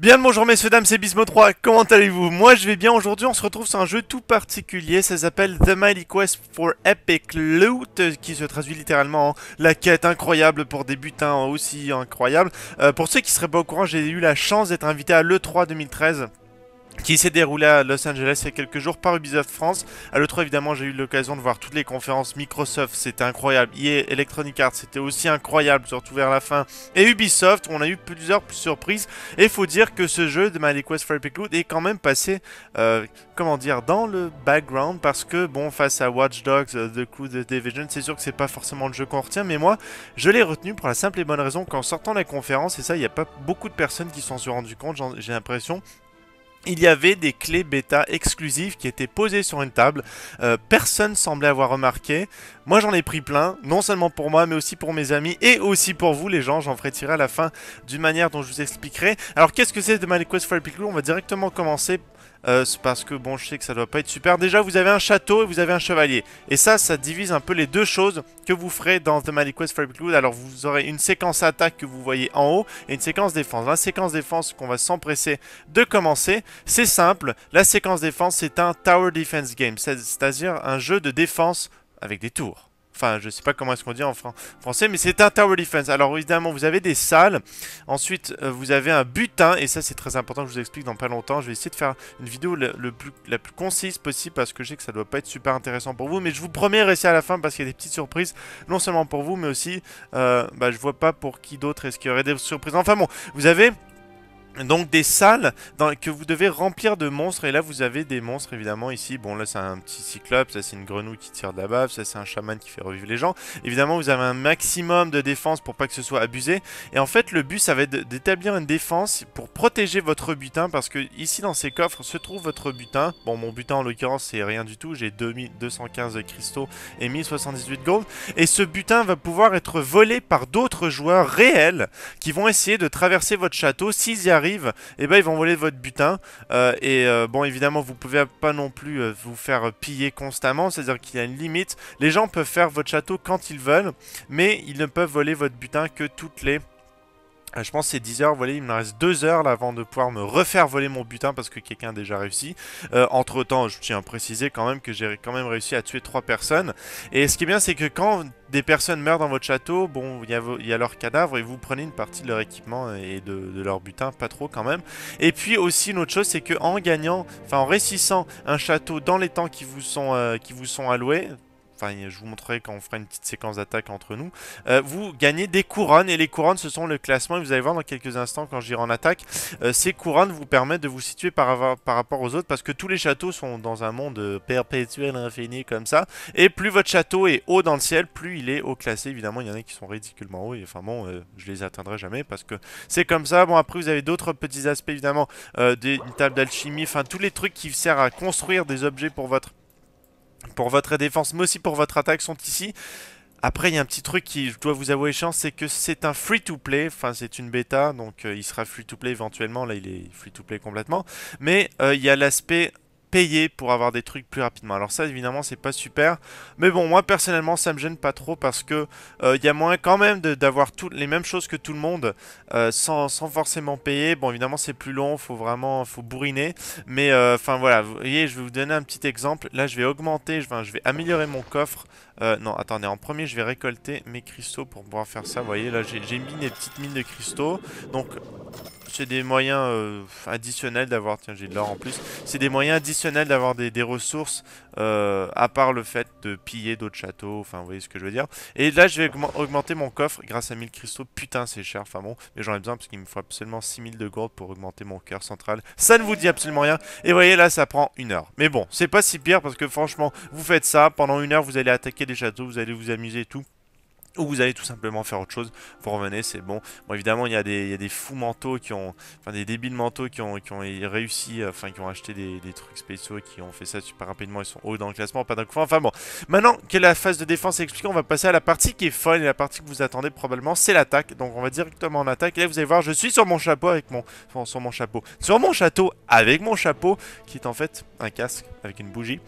Bien le bonjour messieurs dames, c'est Bismo3, comment allez-vous? Moi je vais bien, aujourd'hui on se retrouve sur un jeu tout particulier, ça s'appelle The Mighty Quest for Epic Loot, qui se traduit littéralement en la quête incroyable pour des butins aussi incroyables. Pour ceux qui seraient pas au courant, j'ai eu la chance d'être invité à l'E3 2013. Qui s'est déroulé à Los Angeles il y a quelques jours par Ubisoft France. À l'E3 évidemment j'ai eu l'occasion de voir toutes les conférences Microsoft, c'était incroyable. EA, Electronic Arts, c'était aussi incroyable, surtout vers la fin. Et Ubisoft, on a eu plusieurs surprises. Et il faut dire que ce jeu de Mighty Quest for Epic Loot est quand même passé, comment dire, dans le background. Parce que bon, face à Watch Dogs, The Crew, The Division, c'est sûr que c'est pas forcément le jeu qu'on retient. Mais moi, je l'ai retenu pour la simple et bonne raison qu'en sortant de la conférence, et ça il n'y a pas beaucoup de personnes qui s'en sont rendues compte, j'ai l'impression. Il y avait des clés bêta exclusives qui étaient posées sur une table. Personne semblait avoir remarqué. Moi j'en ai pris plein, non seulement pour moi mais aussi pour mes amis et aussi pour vous les gens. J'en ferai tirer à la fin d'une manière dont je vous expliquerai. Alors qu'est-ce que c'est de Mighty Quest for Epic Loot? On va directement commencer. Parce que bon, je sais que ça doit pas être super. Déjà, vous avez un château et vous avez un chevalier. Et ça divise un peu les deux choses que vous ferez dans The Mighty Quest for Epic Loot. Alors, vous aurez une séquence attaque que vous voyez en haut et une séquence défense. La séquence défense qu'on va s'empresser de commencer, c'est simple. La séquence défense, c'est un Tower Defense Game, c'est-à-dire un jeu de défense avec des tours. Enfin, je sais pas comment est-ce qu'on dit en français, mais c'est un Tower Defense. Alors évidemment, vous avez des salles. Ensuite, vous avez un butin. Et ça, c'est très important, je vous explique dans pas longtemps. Je vais essayer de faire une vidéo la plus concise possible parce que je sais que ça doit pas être super intéressant pour vous. Mais je vous promets rester à la fin parce qu'il y a des petites surprises. Non seulement pour vous, mais aussi, je vois pas pour qui d'autre est-ce qu'il y aurait des surprises. Enfin bon, vous avez donc des salles que vous devez remplir de monstres. Et là vous avez des monstres évidemment ici. Bon là c'est un petit cyclope, ça c'est une grenouille qui tire de la bave, ça c'est un chaman qui fait revivre les gens. Évidemment vous avez un maximum de défense pour pas que ce soit abusé. Et en fait le but ça va être d'établir une défense pour protéger votre butin. Parce que ici dans ces coffres se trouve votre butin. Bon mon butin en l'occurrence c'est rien du tout. J'ai 2215 cristaux et 1078 gold. Et ce butin va pouvoir être volé par d'autres joueurs réels qui vont essayer de traverser votre château. S'ils y arrivent, et ben ils vont voler votre butin. Bon évidemment vous pouvez pas non plus vous faire piller constamment, c'est à dire qu'il y a une limite. Les gens peuvent faire votre château quand ils veulent, mais ils ne peuvent voler votre butin que toutes les je pense que c'est 10 heures, voilà, il me reste 2 heures là avant de pouvoir me refaire voler mon butin parce que quelqu'un a déjà réussi. Entre temps, je tiens à préciser quand même que j'ai quand même réussi à tuer 3 personnes. Et ce qui est bien, c'est que quand des personnes meurent dans votre château, bon, il y a leurs cadavres et vous prenez une partie de leur équipement et de leur butin, pas trop quand même. Et puis aussi, une autre chose, c'est que en gagnant, enfin en réussissant un château dans les temps qui vous sont alloués. Enfin, je vous montrerai quand on fera une petite séquence d'attaque entre nous. Vous gagnez des couronnes. Et les couronnes, ce sont le classement. Et vous allez voir dans quelques instants, quand j'irai en attaque, ces couronnes vous permettent de vous situer par rapport aux autres. Parce que tous les châteaux sont dans un monde perpétuel, infini, comme ça. Et plus votre château est haut dans le ciel, plus il est haut classé. Évidemment, il y en a qui sont ridiculement hauts. Et enfin bon, je les atteindrai jamais parce que c'est comme ça. Bon, après, vous avez d'autres petits aspects, évidemment. Une table d'alchimie. Enfin, tous les trucs qui servent à construire des objets pour votre défense, mais aussi pour votre attaque sont ici. Après, il y a un petit truc qui, je dois vous avouer, chance, c'est que c'est un free-to-play. Enfin, c'est une bêta, donc il sera free-to-play éventuellement. Là, il est free-to-play complètement. Mais il y a l'aspect payer pour avoir des trucs plus rapidement. Alors ça évidemment c'est pas super, mais bon moi personnellement ça me gêne pas trop parce que il y a moyen quand même d'avoir les mêmes choses que tout le monde sans forcément payer. Bon évidemment c'est plus long, faut bourriner, mais enfin voilà, vous voyez je vais vous donner un petit exemple. Là je vais augmenter, je vais améliorer mon coffre. Non attendez, en premier je vais récolter mes cristaux pour pouvoir faire ça. Vous voyez là j'ai mis des petites mines de cristaux, donc c'est des moyens additionnels d'avoir, tiens j'ai de l'or en plus, c'est des moyens additionnels d'avoir des ressources à part le fait de piller d'autres châteaux, enfin vous voyez ce que je veux dire. Et là je vais augmenter mon coffre grâce à 1000 cristaux, putain c'est cher, enfin bon, mais j'en ai besoin parce qu'il me faut absolument 6000 de gold pour augmenter mon cœur central. Ça ne vous dit absolument rien, et vous voyez là ça prend 1 heure. Mais bon, c'est pas si pire parce que franchement, vous faites ça, pendant 1 heure vous allez attaquer des châteaux, vous allez vous amuser et tout. Ou vous allez tout simplement faire autre chose, vous revenez, c'est bon. Bon évidemment il y a des fous mentaux qui ont, enfin des débiles mentaux qui ont réussi, enfin qui ont acheté des trucs spéciaux, qui ont fait ça super rapidement, ils sont hauts dans le classement, pas d'un coup. Enfin bon, maintenant que la phase de défense est expliquée, on va passer à la partie qui est folle et la partie que vous attendez probablement, c'est l'attaque. Donc on va directement en attaque, et là vous allez voir, je suis sur mon chapeau avec sur mon château avec mon chapeau, qui est en fait un casque avec une bougie.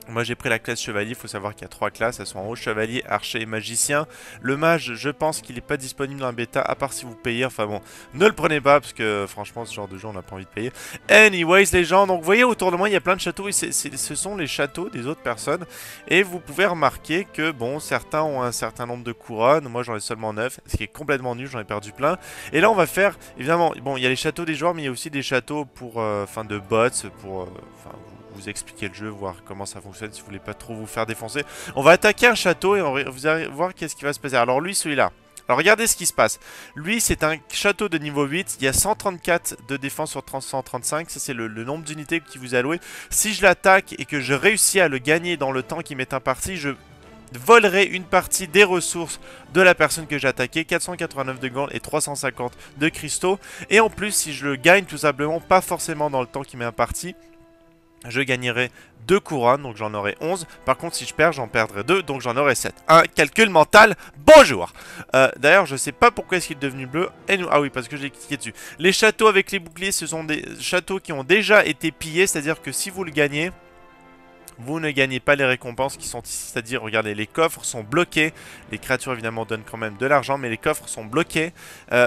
Moi j'ai pris la classe chevalier, il faut savoir qu'il y a 3 classes, elles sont en haut, chevalier, archer et magicien. Le mage, je pense qu'il n'est pas disponible dans la bêta, à part si vous payez, enfin bon, ne le prenez pas, parce que franchement ce genre de jeu on n'a pas envie de payer. Anyways les gens, donc vous voyez autour de moi il y a plein de châteaux, et ce sont les châteaux des autres personnes. Et vous pouvez remarquer que bon, certains ont un certain nombre de couronnes, moi j'en ai seulement 9, ce qui est complètement nul, j'en ai perdu plein. Et là on va faire, évidemment, bon il y a les châteaux des joueurs, mais il y a aussi des châteaux pour, enfin de bots, pour, enfin vous expliquer le jeu, voir comment ça fonctionne si vous voulez pas trop vous faire défoncer. On va attaquer un château et vous allez voir qu'est-ce qui va se passer. Alors lui, celui-là. Alors regardez ce qui se passe. Lui, c'est un château de niveau 8. Il y a 134 de défense sur 135. Ça, c'est le nombre d'unités qui vous est alloué. Si je l'attaque et que je réussis à le gagner dans le temps qui m'est imparti, je volerai une partie des ressources de la personne que j'ai attaquée, 489 de gold et 350 de cristaux. Et en plus, si je le gagne tout simplement, pas forcément dans le temps qui m'est imparti, je gagnerai 2 couronnes, donc j'en aurai 11. Par contre, si je perds, j'en perdrai 2, donc j'en aurai 7. Un calcul mental, bonjour. D'ailleurs, je sais pas pourquoi est-ce qu'il est devenu bleu. Ah oui, parce que j'ai cliqué dessus. Les châteaux avec les boucliers, ce sont des châteaux qui ont déjà été pillés, c'est-à-dire que si vous le gagnez, vous ne gagnez pas les récompenses qui sont ici, c'est-à-dire, regardez, les coffres sont bloqués. Les créatures, évidemment, donnent quand même de l'argent, mais les coffres sont bloqués.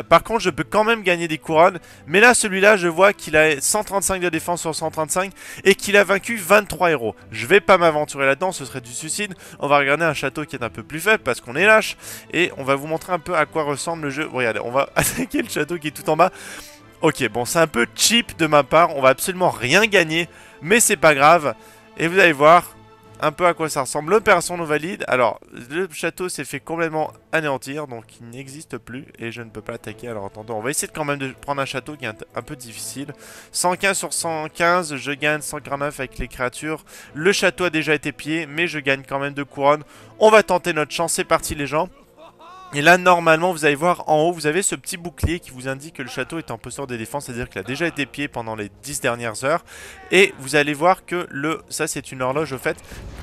Par contre, je peux quand même gagner des couronnes. Mais là, celui-là, je vois qu'il a 135 de défense sur 135 et qu'il a vaincu 23 héros. Je vais pas m'aventurer là-dedans, ce serait du suicide. On va regarder un château qui est un peu plus faible parce qu'on est lâche. Et on va vous montrer un peu à quoi ressemble le jeu. Regardez, on va attaquer le château qui est tout en bas. Ok, bon, c'est un peu cheap de ma part. On va absolument rien gagner, mais c'est pas grave. Et vous allez voir un peu à quoi ça ressemble. L'opération non valide. Alors, le château s'est fait complètement anéantir, donc il n'existe plus et je ne peux pas attaquer. Alors, attendez, on va essayer quand même de prendre un château qui est un peu difficile. 115 sur 115, je gagne 149 avec les créatures. Le château a déjà été pillé, mais je gagne quand même 2 couronnes. On va tenter notre chance, c'est parti les gens. Et là, normalement, vous allez voir en haut, vous avez ce petit bouclier qui vous indique que le château est en posture de défense, c'est-à-dire qu'il a déjà été pillé pendant les 10 dernières heures. Et vous allez voir que ça, c'est une horloge au fait.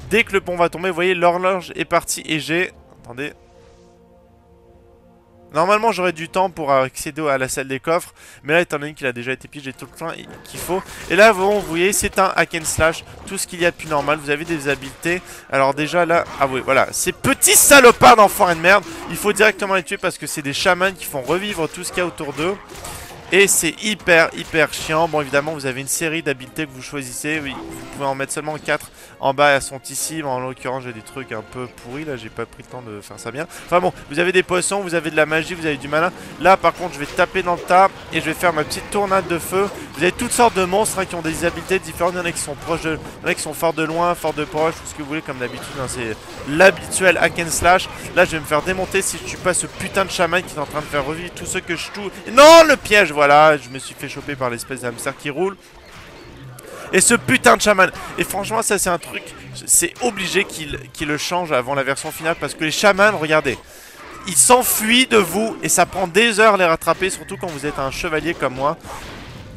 Dès que le pont va tomber, vous voyez, l'horloge est partie et j'ai... Attendez... Normalement, j'aurais du temps pour accéder à la salle des coffres. Mais là, étant donné qu'il a déjà été pillé, j'ai tout le temps qu'il faut. Et là, bon, vous voyez, c'est un hack and slash. Tout ce qu'il y a de plus normal. Vous avez des habiletés. Alors déjà, là... Ah oui, voilà. Ces petits salopards d'enfoirés de merde. Il faut directement les tuer parce que c'est des chamans qui font revivre tout ce qu'il y a autour d'eux. Et c'est hyper chiant. Bon, évidemment, vous avez une série d'habiletés que vous choisissez. Oui, vous pouvez en mettre seulement 4 en bas. Elles sont ici. Mais en l'occurrence, j'ai des trucs un peu pourris. Là, j'ai pas pris le temps de faire ça bien. Enfin bon, vous avez des poissons, vous avez de la magie, vous avez du malin. Là, par contre, je vais taper dans le tas et je vais faire ma petite tournade de feu. Vous avez toutes sortes de monstres hein, qui ont des habiletés différentes. Il y en a qui sont proches de... Il y en a qui sont forts de loin, forts de proche, tout ce que vous voulez, comme d'habitude. Hein, c'est l'habituel hack and slash. Là, je vais me faire démonter si je tue pas ce putain de chaman qui est en train de faire revivre tous ceux que je tue. Non, le piège, voilà, je me suis fait choper par l'espèce d'hamster qui roule. Et ce putain de chaman. Et franchement, ça c'est un truc, c'est obligé qu'il le change avant la version finale. Parce que les chamans, regardez, ils s'enfuient de vous. Et ça prend des heures à les rattraper. Surtout quand vous êtes un chevalier comme moi.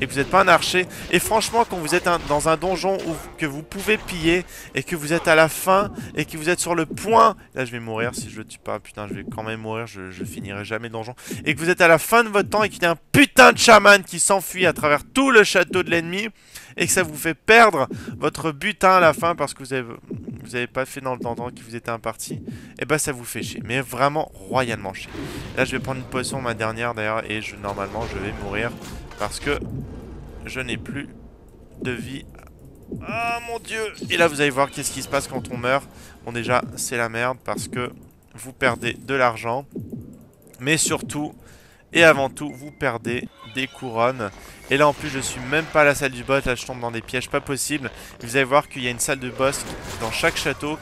Et que vous n'êtes pas un archer. Et franchement, quand vous êtes dans un donjon que vous pouvez piller, et que vous êtes à la fin, et que vous êtes sur le point... Là, je vais mourir si je le tue pas. Putain, je vais quand même mourir, je finirai jamais le donjon. Et que vous êtes à la fin de votre temps, et qu'il y a un putain de chaman qui s'enfuit à travers tout le château de l'ennemi, et que ça vous fait perdre votre butin à la fin, parce que vous avez pas fait dans le temps qui vous était imparti, et bah ça vous fait chier. Mais vraiment, royalement chier. Là, je vais prendre une poisson, ma dernière d'ailleurs, et normalement, je vais mourir. Parce que je n'ai plus de vie. Ah mon dieu. Et là vous allez voir qu'est-ce qui se passe quand on meurt. Bon déjà c'est la merde parce que vous perdez de l'argent. Mais surtout et avant tout vous perdez des couronnes. Et là en plus je suis même pas à la salle du boss. Là je tombe dans des pièges pas possibles. Et vous allez voir qu'il y a une salle de boss dans chaque château.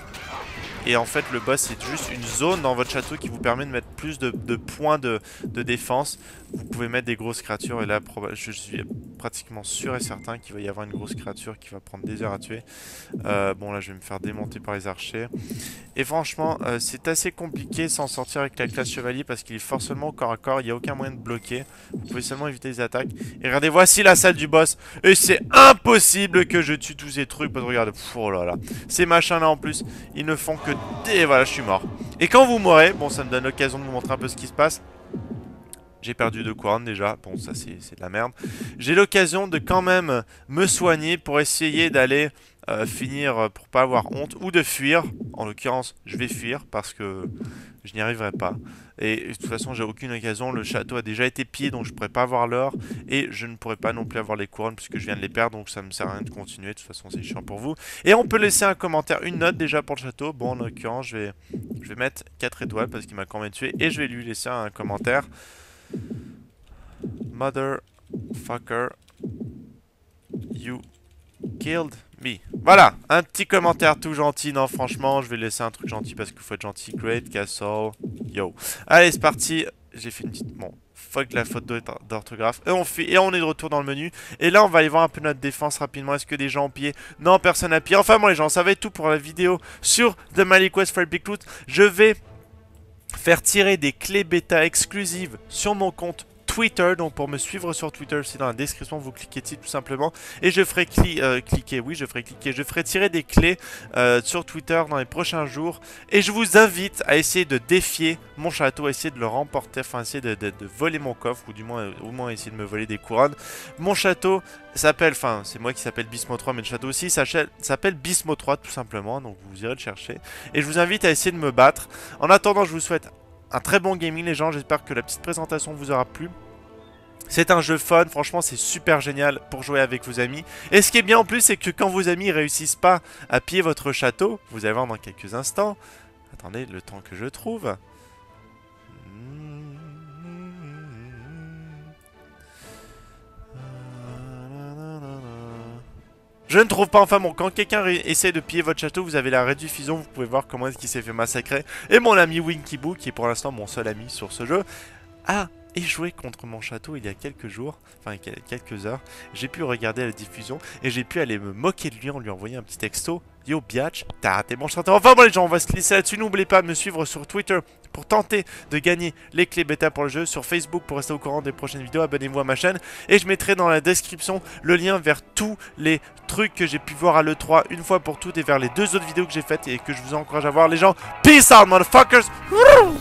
Et en fait le boss c'est juste une zone dans votre château qui vous permet de mettre plus de points de défense. Vous pouvez mettre des grosses créatures et là je suis pratiquement sûr et certain qu'il va y avoir une grosse créature qui va prendre des heures à tuer. Bon là je vais me faire démonter par les archers. Et franchement c'est assez compliqué s'en sortir avec la classe chevalier parce qu'il est forcément au corps à corps. Il n'y a aucun moyen de bloquer. Vous pouvez seulement éviter les attaques. Et regardez, voici la salle du boss. Et c'est impossible que je tue tous ces trucs. Parce que regardez, oh là là. Ces machins là en plus, ils ne font que... Et voilà, je suis mort. Et quand vous mourrez, bon ça me donne l'occasion de vous montrer un peu ce qui se passe. J'ai perdu 2 couronnes déjà, bon ça c'est de la merde. J'ai l'occasion de quand même me soigner pour essayer d'aller finir pour pas avoir honte ou de fuir. En l'occurrence, je vais fuir parce que je n'y arriverai pas. Et de toute façon, j'ai aucune occasion. Le château a déjà été pillé, donc je pourrais pas avoir l'or. Et je ne pourrais pas non plus avoir les couronnes puisque je viens de les perdre. Donc ça me sert à rien de continuer. De toute façon, c'est chiant pour vous. Et on peut laisser un commentaire, une note déjà pour le château. Bon, en l'occurrence, je vais mettre 4 étoiles parce qu'il m'a quand même tué. Et je vais lui laisser un commentaire. Motherfucker, you killed me. Voilà, un petit commentaire tout gentil. Non, franchement, je vais laisser un truc gentil parce qu'il faut être gentil. Great Castle, yo. Allez, c'est parti. J'ai fait une petite... Bon, fuck la faute d'orthographe. Et on fait... Et on est de retour dans le menu. Et là, on va aller voir un peu notre défense rapidement. Est-ce que des gens ont pillé? Non, personne n'a pillé. Enfin, bon, les gens, ça va être tout pour la vidéo sur The Mighty Quest for Epic Loot. Je vais faire tirer des clés bêta exclusives sur mon compte Twitter. Donc pour me suivre sur Twitter, c'est dans la description, vous cliquez dessus tout simplement. Et je ferai je ferai tirer des clés sur Twitter dans les prochains jours. Et je vous invite à essayer de défier mon château, à essayer de le remporter, enfin essayer de voler mon coffre, ou du moins au moins essayer de me voler des couronnes. Mon château s'appelle, enfin c'est moi qui s'appelle Bismo 3, mais le château aussi s'appelle Bismo 3 tout simplement. Donc vous irez le chercher. Et je vous invite à essayer de me battre. En attendant, je vous souhaite un très bon gaming les gens, j'espère que la petite présentation vous aura plu. C'est un jeu fun, franchement c'est super génial pour jouer avec vos amis. Et ce qui est bien en plus, c'est que quand vos amis réussissent pas à piller votre château, vous allez voir dans quelques instants. Attendez, le temps que je trouve. Je ne trouve pas, enfin bon, quand quelqu'un essaie de piller votre château, vous avez la rediffusion, vous pouvez voir comment est-ce qu'il s'est fait massacrer. Et mon ami Winkyboo, qui est pour l'instant mon seul ami sur ce jeu, a échoué contre mon château il y a quelques jours, enfin quelques heures. J'ai pu regarder la diffusion et j'ai pu aller me moquer de lui en lui envoyant un petit texto. Yo biatch, t'as raté mon château. Enfin bon les gens, on va se laisser là-dessus. N'oubliez pas de me suivre sur Twitter pour tenter de gagner les clés bêta pour le jeu, sur Facebook pour rester au courant des prochaines vidéos, abonnez-vous à ma chaîne et je mettrai dans la description le lien vers tous les trucs que j'ai pu voir à l'E3 une fois pour toutes et vers les 2 autres vidéos que j'ai faites et que je vous encourage à voir les gens. Peace out motherfuckers. Yeah.